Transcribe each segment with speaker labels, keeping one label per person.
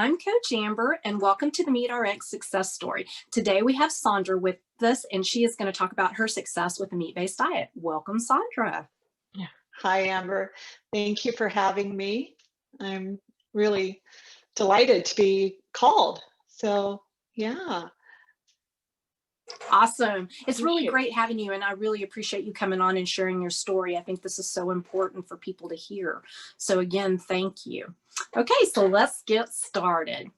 Speaker 1: I'm Coach Amber, and welcome to the Meet RX Success Story. Today we have Sondra with us, and she is going to talk about her success with a meat-based diet. Welcome, Sondra.
Speaker 2: Hi, Amber. Thank you for having me. I'm really delighted to be called. So, yeah.
Speaker 1: Awesome. It's really great having you, and I really appreciate you coming on and sharing your story. I think this is so important for people to hear. So again, thank you. Okay, so let's get started.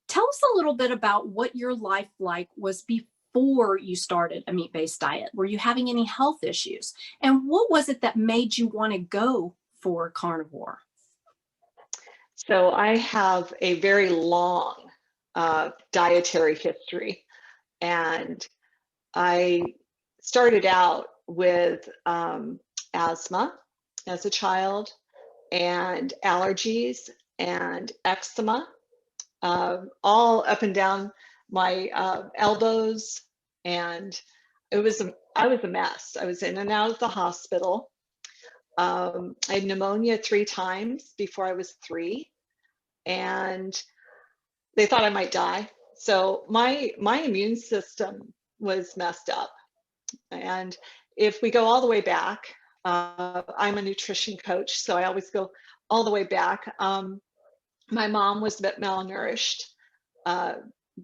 Speaker 1: Tell us a little bit about what your life was before you started a meat-based diet. Were you having any health issues? And what was it that made you want to go for carnivore?
Speaker 2: So I have a very long dietary history. And I started out with asthma as a child and allergies and eczema, all up and down my elbows. And I was a mess. I was in and out of the hospital. I had pneumonia 3 times before I was 3, and they thought I might die. So my immune system was messed up. And if we go all the way back, I'm a nutrition coach, so I always go all the way back. My mom was a bit malnourished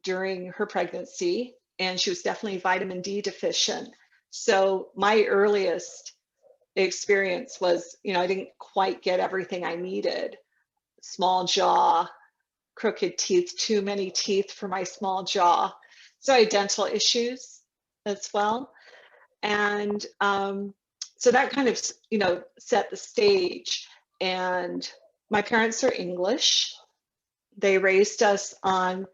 Speaker 2: during her pregnancy, and she was definitely vitamin D deficient. So my earliest experience was, I didn't quite get everything I needed. Small jaw, crooked teeth, too many teeth for my small jaw. So I had dental issues as well. And so that kind of, set the stage. And my parents are English. They raised us on,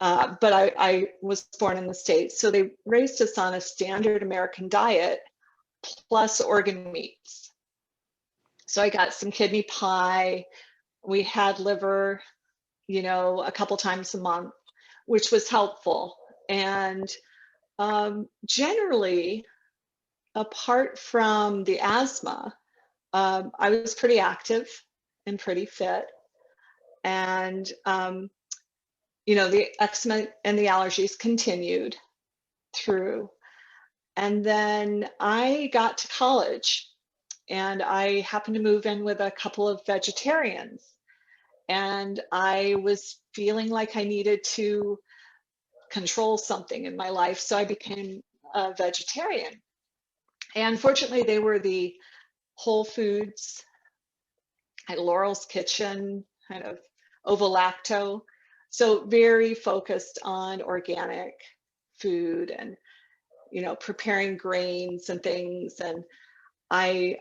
Speaker 2: but I was born in the States. So they raised us on a standard American diet plus organ meats. So I got some kidney pie. We had liver, a couple times a month, which was helpful. And generally, apart from the asthma, I was pretty active and pretty fit. And, the eczema and the allergies continued through. And then I got to college, and I happened to move in with a couple of vegetarians. And I was feeling like I needed to control something in my life. So I became a vegetarian. And fortunately, they were the Whole Foods at Laurel's Kitchen, kind of ovo-lacto. So very focused on organic food and, preparing grains and things. And I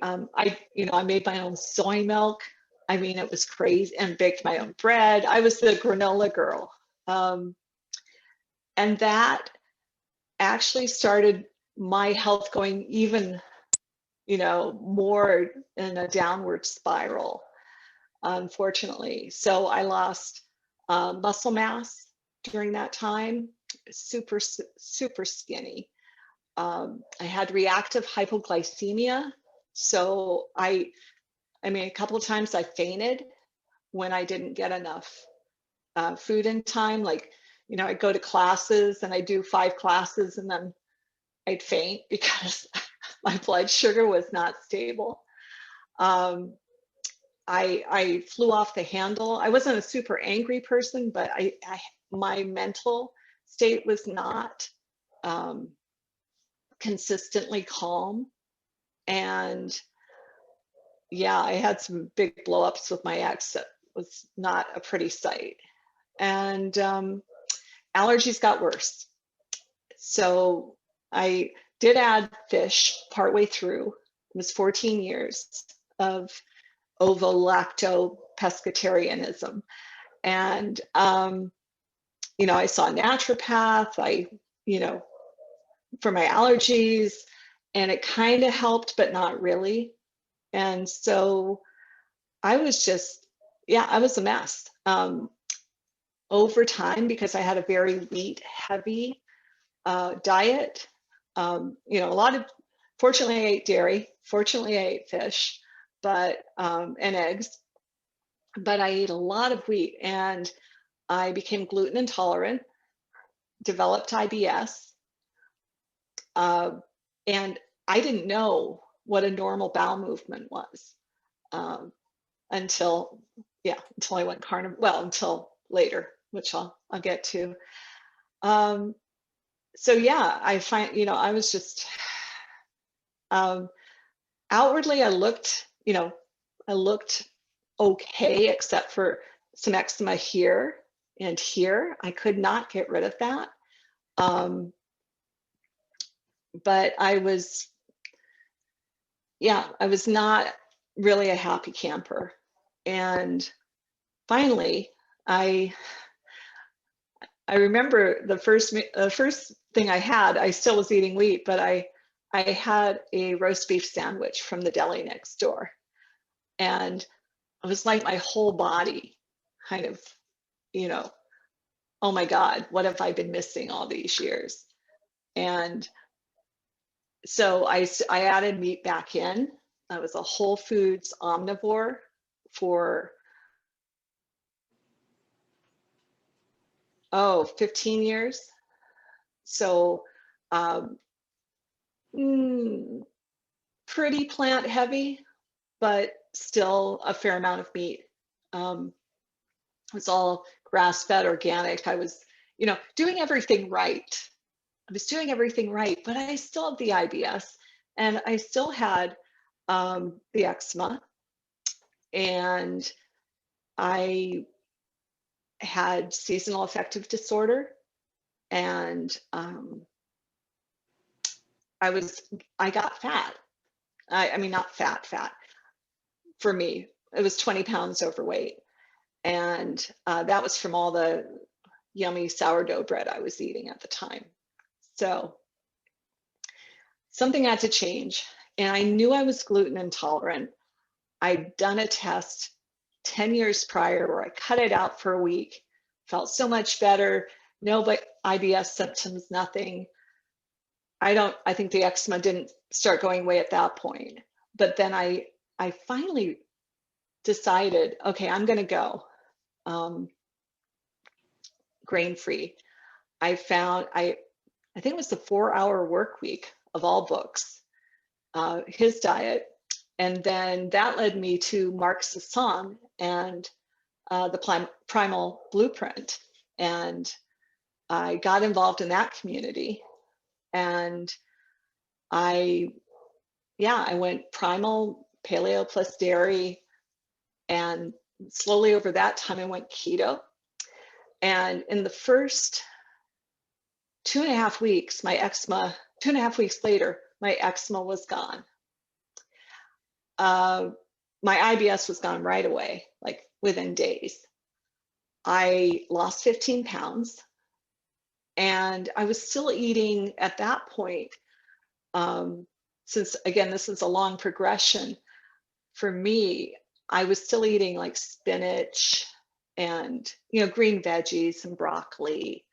Speaker 2: made my own soy milk. I mean, it was crazy, and baked my own bread. I was the granola girl. And that actually started my health going even, more in a downward spiral, unfortunately. So I lost muscle mass during that time, super, super skinny. I had reactive hypoglycemia. So I mean, a couple of times I fainted when I didn't get enough food in time. Like, I'd go to classes and I'd do 5 classes and then I'd faint because my blood sugar was not stable. I flew off the handle. I wasn't a super angry person, but my mental state was not consistently calm. And yeah, I had some big blow-ups with my ex. That was not a pretty sight. And allergies got worse. So I did add fish partway through. It was 14 years of ovo-lacto pescatarianism. And, I saw a naturopath, for my allergies, and it kind of helped, but not really. And so I was just, I was a mess. Over time, because I had a very wheat heavy diet, fortunately I ate dairy, fortunately I ate fish, but, and eggs, but I ate a lot of wheat, and I became gluten intolerant, developed IBS, uh, and I didn't know what a normal bowel movement was um, until, yeah, until I went carnivore. Well, until later, which I'll get to. Um, so yeah, I find, I was just um, outwardly, I looked okay, except for some eczema here and here. I could not get rid of that. But I was not really a happy camper. And finally, I remember the first thing I had, I still was eating wheat, but I had a roast beef sandwich from the deli next door. And it was like my whole body kind of, oh my God, what have I been missing all these years? And so I added meat back in. I was a whole foods omnivore for 15 years. So um, pretty plant heavy, but still a fair amount of meat. It was all grass-fed, organic. I was, doing everything right. I was doing everything right, but I still had the IBS, and I still had the eczema, and I had seasonal affective disorder, and I got fat. I mean, not fat. For me, it was 20 pounds overweight, and that was from all the yummy sourdough bread I was eating at the time. So something had to change, and I knew I was gluten intolerant. I'd done a test 10 years prior where I cut it out for a week, felt so much better, no IBS symptoms, nothing. I think the eczema didn't start going away at that point. But then I finally decided, okay, I'm going to go grain-free. I think it was the 4-hour work week of all books, his diet. And then that led me to Mark Sasson and the Primal Blueprint. And I got involved in that community. And I went primal, paleo plus dairy. And slowly over that time, I went keto. And in the first 2.5 weeks, 2.5 weeks later, my eczema was gone. My IBS was gone right away, like within days. I lost 15 pounds, and I was still eating at that point. Since again, this is a long progression for me, I was still eating like spinach and green veggies and broccoli,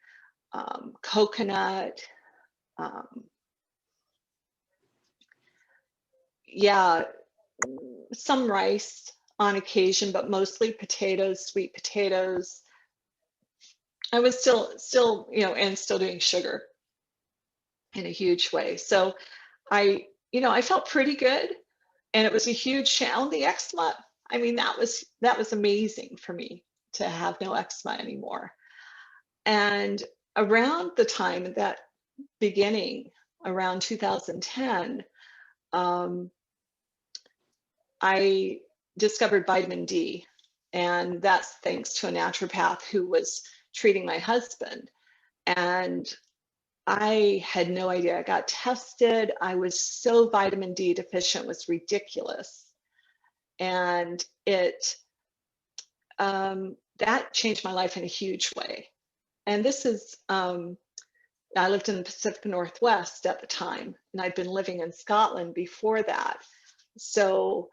Speaker 2: coconut, some rice on occasion, but mostly potatoes, sweet potatoes. I was still and still doing sugar in a huge way. So I felt pretty good, and it was a huge challenge. The eczema, I mean, that was amazing for me to have no eczema anymore. And around the time that beginning, around 2010, I discovered vitamin D, and that's thanks to a naturopath who was treating my husband. And I had no idea. I got tested. I was so vitamin D deficient, it was ridiculous. And that changed my life in a huge way. And this is, I lived in the Pacific Northwest at the time, and I'd been living in Scotland before that. So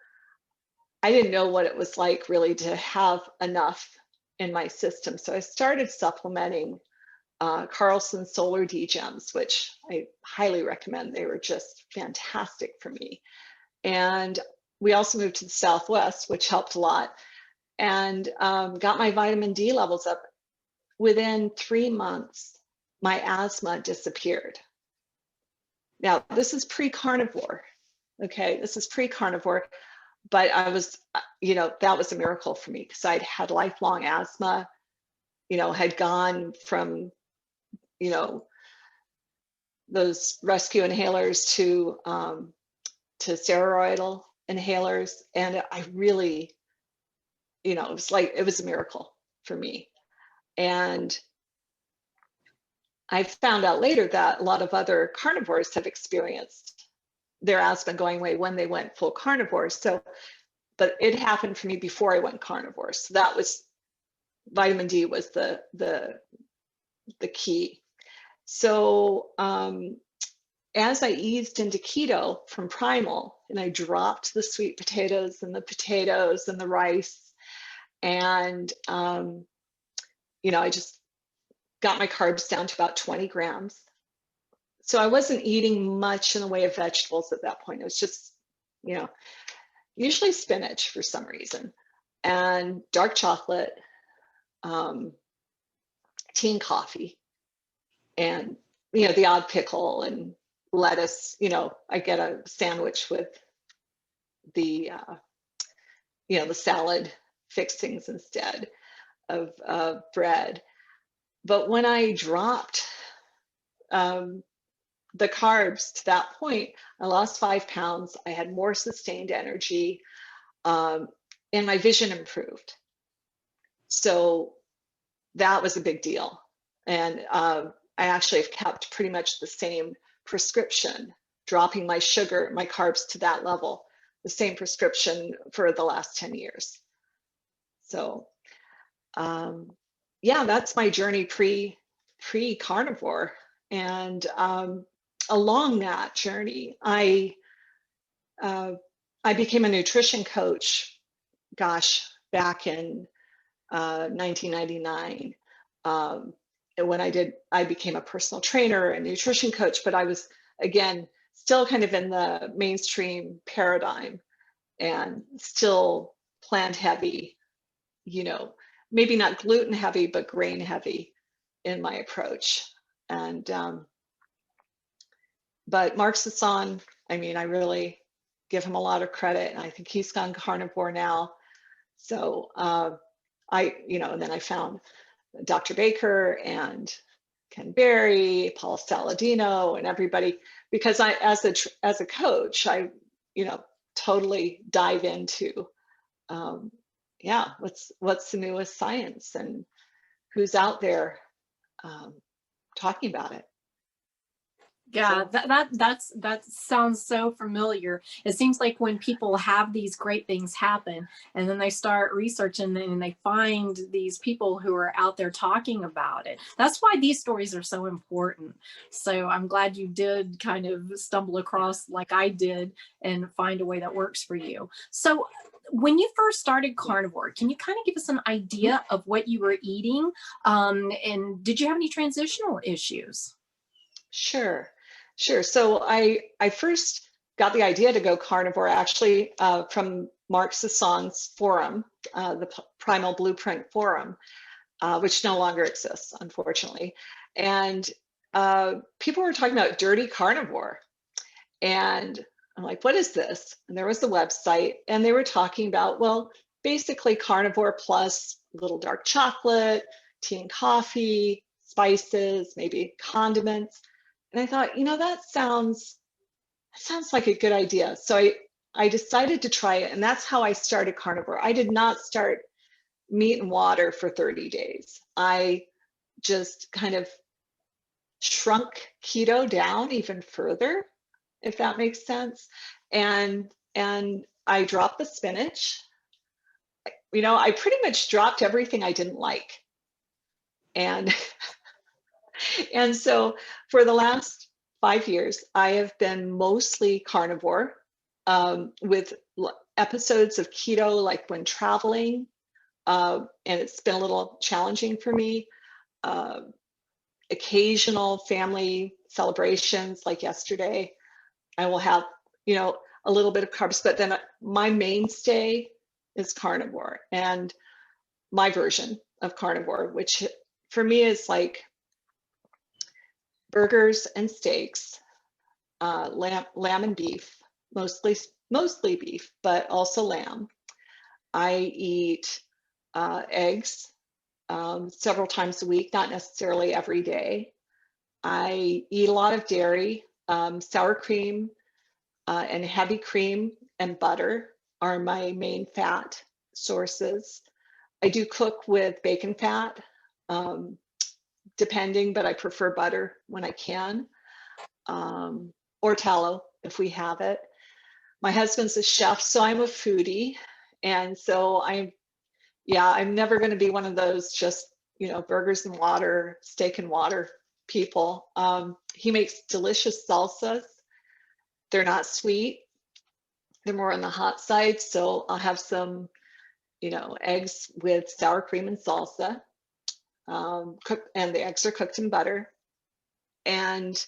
Speaker 2: I didn't know what it was like really to have enough in my system. So I started supplementing Carlson Solar D-Gems, which I highly recommend. They were just fantastic for me. And we also moved to the Southwest, which helped a lot. and got my vitamin D levels up. Within 3 months, my asthma disappeared. Now, this is pre-carnivore. Okay, this is pre-carnivore, but I was, that was a miracle for me because I'd had lifelong asthma, had gone from, those rescue inhalers to steroidal inhalers. And I really, it was a miracle for me. And I found out later that a lot of other carnivores have experienced their asthma going away when they went full carnivore. So, but it happened for me before I went carnivore. So that was, vitamin D was the key. So as I eased into keto from primal, and I dropped the sweet potatoes and the rice, and I just got my carbs down to about 20 grams. So I wasn't eating much in the way of vegetables at that point. It was just, usually spinach for some reason, and dark chocolate, tea and coffee, and, the odd pickle and lettuce. I get a sandwich with the, the salad fixings instead of bread. But when I dropped the carbs to that point, I lost 5 pounds. I had more sustained energy, and my vision improved. So that was a big deal. And I actually have kept pretty much the same prescription, dropping my sugar, my carbs to that level, the same prescription for the last 10 years. So yeah, that's my journey pre-carnivore. And along that journey, I became a nutrition coach, back in 1999. And when I became a personal trainer and nutrition coach, but I was, again, still kind of in the mainstream paradigm and still plant heavy, maybe not gluten heavy, but grain heavy in my approach. And, but Mark Sisson, I really give him a lot of credit, and I think he's gone carnivore now. So and then I found Dr. Baker and Ken Berry, Paul Saladino, and everybody, because I, as a coach, I, totally dive into, what's the newest science and who's out there talking about it.
Speaker 1: Yeah, that sounds so familiar. It seems like when people have these great things happen and then they start researching and they find these people who are out there talking about it. That's why these stories are so important. So I'm glad you did kind of stumble across, like I did, and find a way that works for you. So when you first started carnivore, can you kind of give us an idea of what you were eating? And did you have any transitional issues?
Speaker 2: Sure. So I first got the idea to go carnivore actually from Mark Sisson's forum, the Primal Blueprint forum, which no longer exists, unfortunately. And people were talking about dirty carnivore. And I'm like, what is this? And there was the website, and they were talking about, well, basically carnivore plus a little dark chocolate, tea and coffee, spices, maybe condiments. And I thought, that sounds like a good idea. So I decided to try it, and that's how I started carnivore. I did not start meat and water for 30 days. I just kind of shrunk keto down even further, if that makes sense. And I dropped the spinach. I pretty much dropped everything I didn't like. And And so for the last 5 years, I have been mostly carnivore, with episodes of keto, like when traveling, and it's been a little challenging for me. Occasional family celebrations, like yesterday, I will have, a little bit of carbs, but then my mainstay is carnivore, and my version of carnivore, which for me is like burgers and steaks, lamb and beef, mostly beef, but also lamb. I eat eggs several times a week, not necessarily every day. I eat a lot of dairy, sour cream, and heavy cream and butter are my main fat sources. I do cook with bacon fat, depending, but I prefer butter when I can, or tallow if we have it. My husband's a chef, so I'm a foodie. And so I'm never going to be one of those just, burgers and water, steak and water people. He makes delicious salsas. They're not sweet. They're more on the hot side. So I'll have some, eggs with sour cream and salsa. And the eggs are cooked in butter. And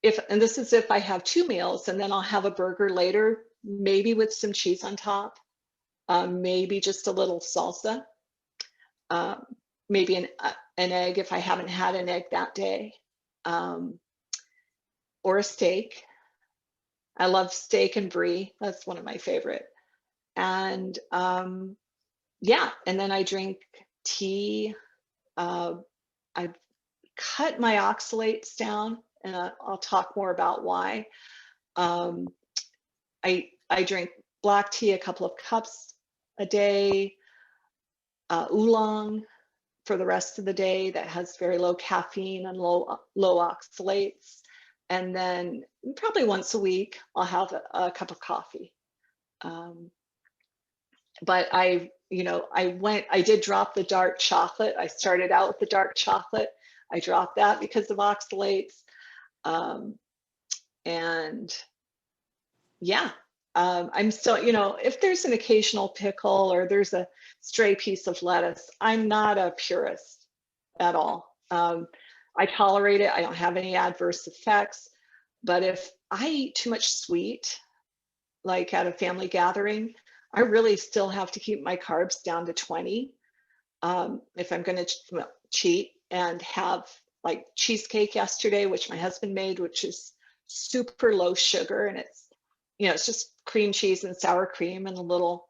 Speaker 2: this is if I have 2 meals, and then I'll have a burger later, maybe with some cheese on top, maybe just a little salsa, maybe an egg if I haven't had an egg that day, or a steak. I love steak and brie. That's one of my favorite. And yeah, and then I drink tea. I've cut my oxalates down, and I'll talk more about why. I drink black tea a couple of cups a day, oolong for the rest of the day that has very low caffeine and low oxalates. And then probably once a week, I'll have a cup of coffee. But I did drop the dark chocolate. I started out with the dark chocolate. I dropped that because of oxalates. And yeah, I'm still, if there's an occasional pickle or there's a stray piece of lettuce, I'm not a purist at all. I tolerate it. I don't have any adverse effects. But if I eat too much sweet, like at a family gathering, I really still have to keep my carbs down to 20 if I'm going to cheat, and have like cheesecake yesterday, which my husband made, which is super low sugar, and it's just cream cheese and sour cream and a little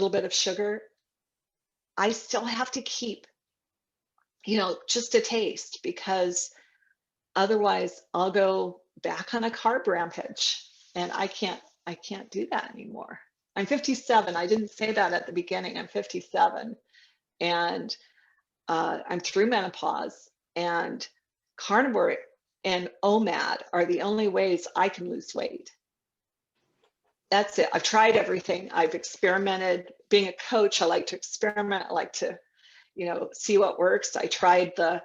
Speaker 2: bit of sugar. I still have to keep, just a taste, because otherwise I'll go back on a carb rampage, and I can't do that anymore. I'm 57. I didn't say that at the beginning. I'm 57, and I'm through menopause, and carnivore and OMAD are the only ways I can lose weight. That's it. I've tried everything. I've experimented. Being a coach, I like to experiment. I like to, see what works. I tried the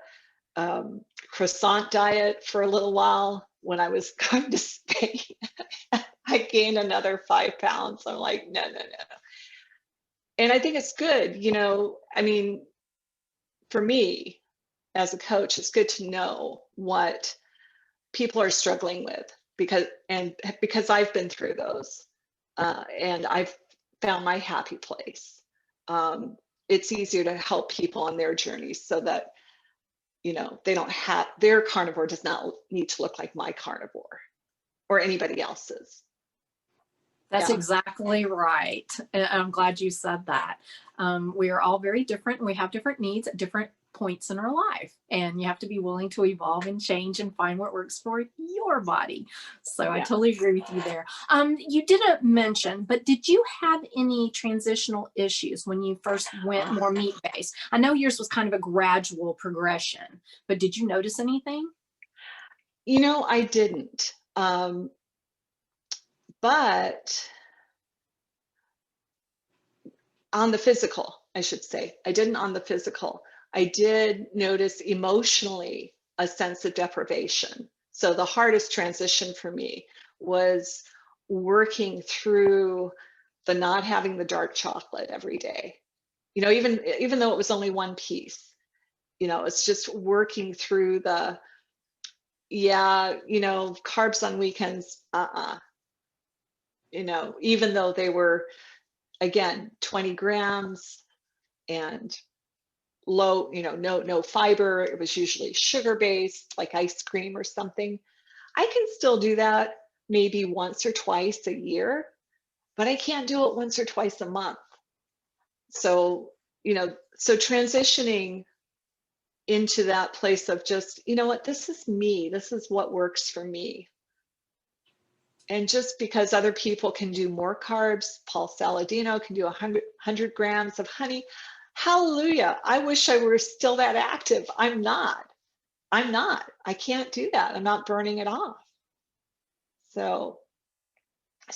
Speaker 2: croissant diet for a little while when I was going to Spain. I gained another 5 pounds. I'm like, no. And I think it's good. For me as a coach, it's good to know what people are struggling with, because I've been through those, and I've found my happy place. It's easier to help people on their journeys, so that they don't have, their carnivore does not need to look like my carnivore or anybody else's.
Speaker 1: That's
Speaker 2: Yeah.
Speaker 1: exactly right. And I'm glad you said that. We are all very different, and we have different needs at different points in our life. And you have to be willing to evolve and change and find what works for your body. So yeah. I totally agree with you there. You didn't mention, but did you have any transitional issues when you first went more meat-based? I know yours was kind of a gradual progression, but did you notice anything?
Speaker 2: I didn't. But on the physical, I should say, I didn't on the physical. I did notice emotionally a sense of deprivation. So the hardest transition for me was working through the not having the dark chocolate every day. Even though it was only one piece, it's just working through the, carbs on weekends, even though they were again, 20 grams and low, no fiber. It was usually sugar based, like ice cream or something. I can still do that maybe once or twice a year, but I can't do it once or twice a month. So, so transitioning into that place of just, you know what, this is me, this is what works for me. And just because other people can do more carbs, Paul Saladino can do 100 grams of honey. Hallelujah. I wish I were still that active. I'm not. I can't do that. I'm not burning it off. So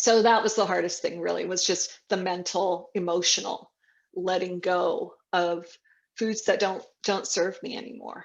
Speaker 2: that was the hardest thing, really, was just the mental, emotional letting go of foods that don't serve me anymore.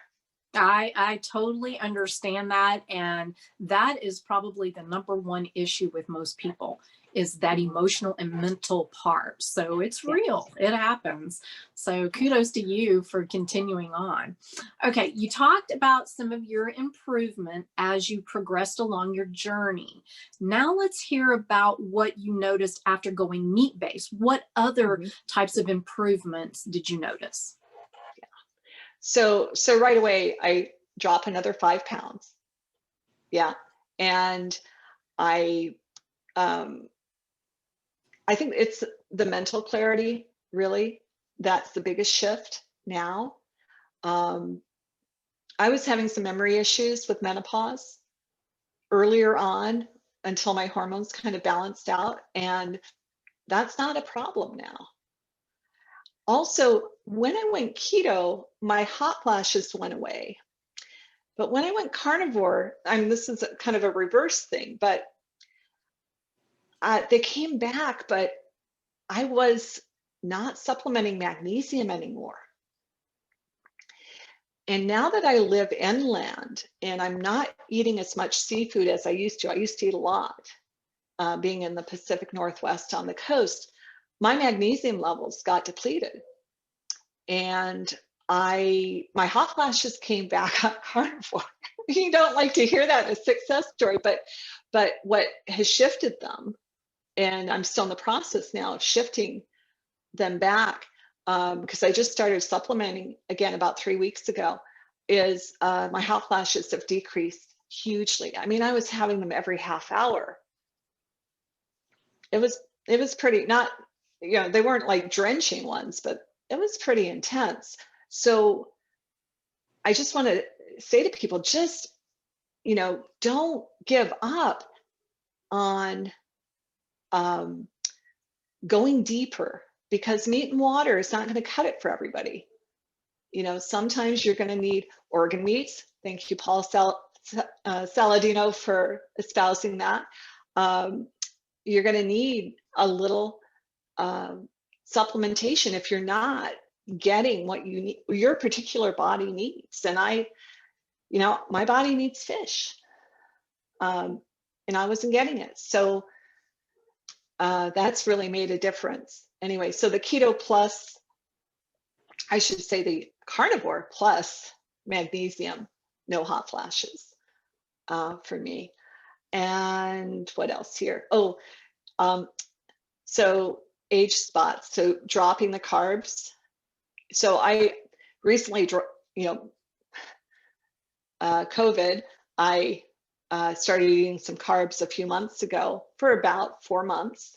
Speaker 1: I totally understand that. And that is probably the number one issue with most people, is that emotional and mental part. So it's real, it happens. So kudos to you for continuing on. Okay, you talked about some of your improvement as you progressed along your journey. Now let's hear about what you noticed after going meat-based. What other types of improvements did you notice?
Speaker 2: So right away, I drop another 5 pounds. Yeah. And I think it's the mental clarity, really. That's the biggest shift now. I was having some memory issues with menopause earlier on until my hormones kind of balanced out. And that's not a problem now. Also, when I went keto, my hot flashes went away. But when I went carnivore, this is kind of a reverse thing, but they came back, but I was not supplementing magnesium anymore. And now that I live inland and I'm not eating as much seafood as I used to eat a lot, being in the Pacific Northwest on the coast, my magnesium levels got depleted. And my hot flashes came back on carnivore. You don't like to hear that as a success story, but what has shifted them, and I'm still in the process now of shifting them back, because I just started supplementing again about 3 weeks ago, is my hot flashes have decreased hugely. I was having them every half hour. It was pretty, not, they weren't like drenching ones, but it was pretty intense. So I just want to say to people, just, don't give up on going deeper, because meat and water is not going to cut it for everybody. Sometimes you're going to need organ meats. Thank you, Paul Saladino, for espousing that. You're going to need a little supplementation if you're not getting what you need, your particular body needs. And my body needs fish, and I wasn't getting it. So that's really made a difference. Anyway, so the keto plus, I should say the carnivore plus magnesium, no hot flashes for me. And what else here? Oh, so age spots, so dropping the carbs. So I recently, COVID, I started eating some carbs a few months ago for about 4 months.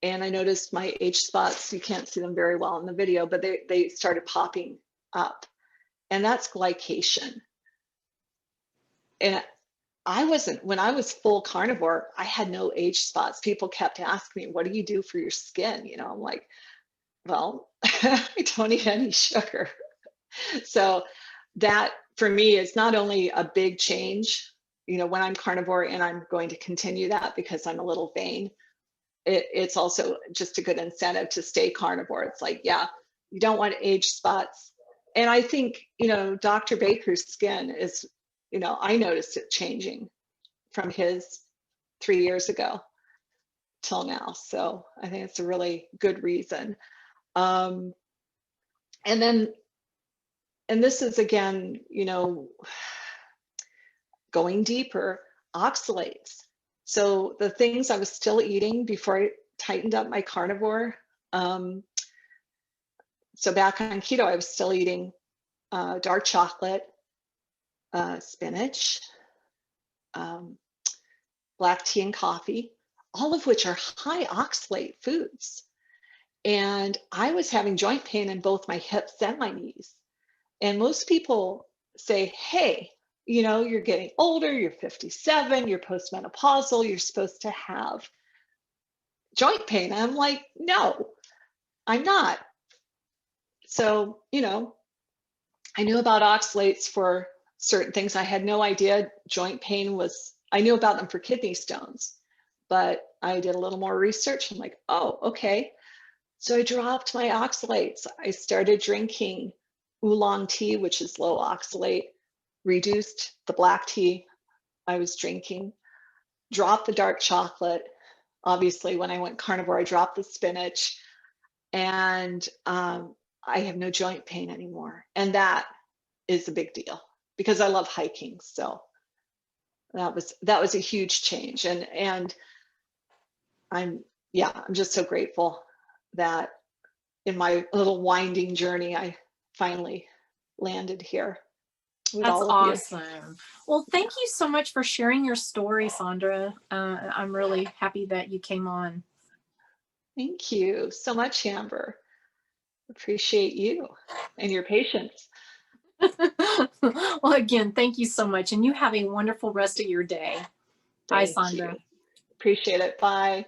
Speaker 2: And I noticed my age spots, you can't see them very well in the video, but they started popping up. And that's glycation. And when I was full carnivore, I had no age spots. People kept asking me, what do you do for your skin? I'm like, well, I don't eat any sugar. So that for me is not only a big change, when I'm carnivore, and I'm going to continue that because I'm a little vain. It's also just a good incentive to stay carnivore. It's like, yeah, you don't want age spots. And I think, Dr. Baker's skin is, I noticed it changing from his 3 years ago till now. So I think it's a really good reason. And this is, again, going deeper, oxalates. So the things I was still eating before I tightened up my carnivore So back on keto, I was still eating dark chocolate, spinach, black tea and coffee, all of which are high oxalate foods. And I was having joint pain in both my hips and my knees. And most people say, hey, you know, you're getting older, you're 57, you're postmenopausal, you're supposed to have joint pain. I'm like, no, I'm not. So, you know, I knew about oxalates for certain things. I had no idea joint pain was, I knew about them for kidney stones, but I did a little more research. I'm like, oh, okay. So I dropped my oxalates. I started drinking oolong tea, which is low oxalate, reduced the black tea I was drinking, dropped the dark chocolate. Obviously, when I went carnivore, I dropped the spinach, and I have no joint pain anymore. And that is a big deal because I love hiking. So that was a huge change. And I'm just so grateful that in my little winding journey, I finally landed here with
Speaker 1: That's
Speaker 2: all of you.
Speaker 1: awesome. Well, thank you so much for sharing your story, Sondra. I'm really happy that you came on.
Speaker 2: Thank you so much, Amber. Appreciate you and your patience.
Speaker 1: Well, again, thank you so much. And you have a wonderful rest of your day. Bye,
Speaker 2: Thank
Speaker 1: Sondra.
Speaker 2: you. Appreciate it. Bye.